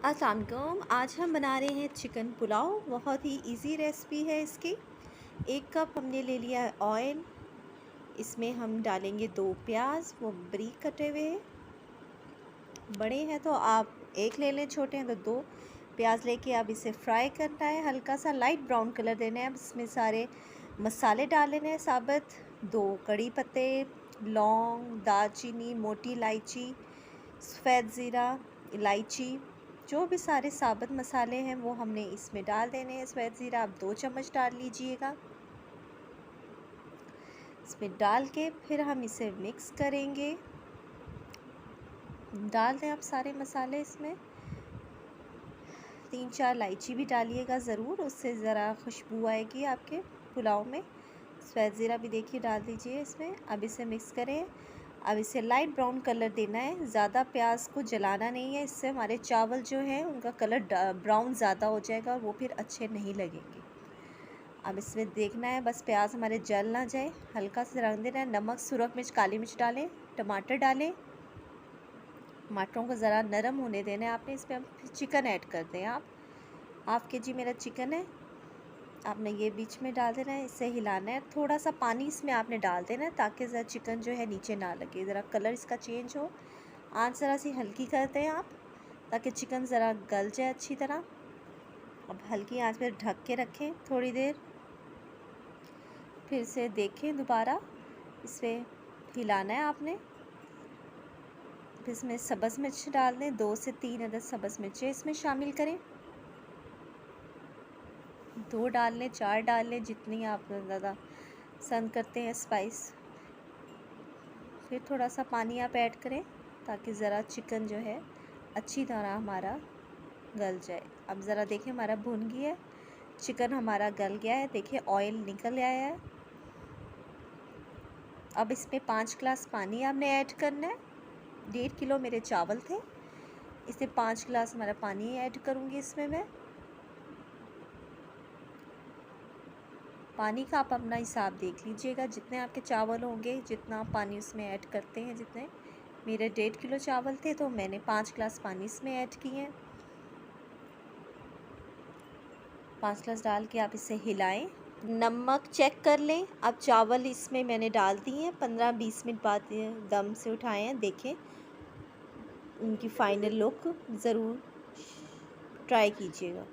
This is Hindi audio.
अस्सलाम वालेकुम। आज हम बना रहे हैं चिकन पुलाव। बहुत ही इजी रेसिपी है इसकी। 1 कप हमने ले लिया है ऑयल। इसमें हम डालेंगे 2 प्याज, वो बारीक कटे हुए हैं। बड़े हैं तो आप 1 ले लें, छोटे हैं तो 2 प्याज लेके आप इसे फ्राई करना है। हल्का सा लाइट ब्राउन कलर देना है। अब इसमें सारे मसाले डाल लेने हैं साबुत। 2 कड़ी पत्ते, लौंग, दालचीनी, मोटी इलायची, सफ़ेद ज़ीरा, इलायची, जो भी सारे साबुत मसाले हैं वो हमने इसमें डाल देने हैं। सफ़ेद ज़ीरा आप 2 चम्मच डाल लीजिएगा। इसमें डाल के फिर हम इसे मिक्स करेंगे। डाल दें आप सारे मसाले इसमें। 3-4 इलायची भी डालिएगा ज़रूर, उससे ज़रा खुशबू आएगी आपके पुलाव में। सफ़ेद ज़ीरा भी देखिए डाल दीजिए इसमें। अब इसे मिक्स करें। अब इसे लाइट ब्राउन कलर देना है, ज़्यादा प्याज को जलाना नहीं है। इससे हमारे चावल जो हैं उनका कलर ब्राउन ज़्यादा हो जाएगा और वो फिर अच्छे नहीं लगेंगे। अब इसमें देखना है बस प्याज हमारे जल ना जाए, हल्का सा रंग देना है। नमक, सुरख मिर्च, काली मिर्च डालें। टमाटर डालें। टमाटरों को ज़रा नरम होने देना है आपने। इसमें हम चिकन ऐड कर दें। आप हाफ़ केजी मेरा चिकन है, आपने ये बीच में डाल देना है। इसे हिलाना है। थोड़ा सा पानी इसमें आपने डाल देना है ताकि ज़रा चिकन जो है नीचे ना लगे, ज़रा कलर इसका चेंज हो। आंच ज़रा सी हल्की कर दें आप, ताकि चिकन ज़रा गल जाए अच्छी तरह। अब हल्की आंच पर ढक के रखें थोड़ी देर। फिर से देखें दोबारा, इसे हिलाना है आपने। फिर इसमें सब्ज़ मिर्च डाल दें। 2 से 3 अदद सब्ज़ मिर्चें इसमें शामिल करें। 2 डाल लें, 4 डाल लें, जितनी आप ज़्यादा पसंद करते हैं स्पाइस। फिर थोड़ा सा पानी आप ऐड करें ताकि ज़रा चिकन जो है अच्छी तरह हमारा गल जाए। अब ज़रा देखें हमारा भुन गया है, चिकन हमारा गल गया है। देखिए ऑयल निकल आया है। अब इसमें 5 गिलास पानी आपने ऐड करना है। 1.5 किलो मेरे चावल थे, इससे 5 गिलास हमारा पानी ऐड करूँगी इसमें मैं। पानी का आप अपना हिसाब देख लीजिएगा, जितने आपके चावल होंगे जितना आप पानी उसमें ऐड करते हैं। जितने मेरे 1.5 किलो चावल थे तो मैंने 5 गिलास पानी इसमें ऐड किए हैं। 5 गिलास डाल के आप इसे हिलाएं। नमक चेक कर लें। अब चावल इसमें मैंने डाल दिए हैं। 15-20 मिनट बाद दम से उठाए हैं। देखें उनकी फ़ाइनल लुक ज़रूर ट्राई कीजिएगा।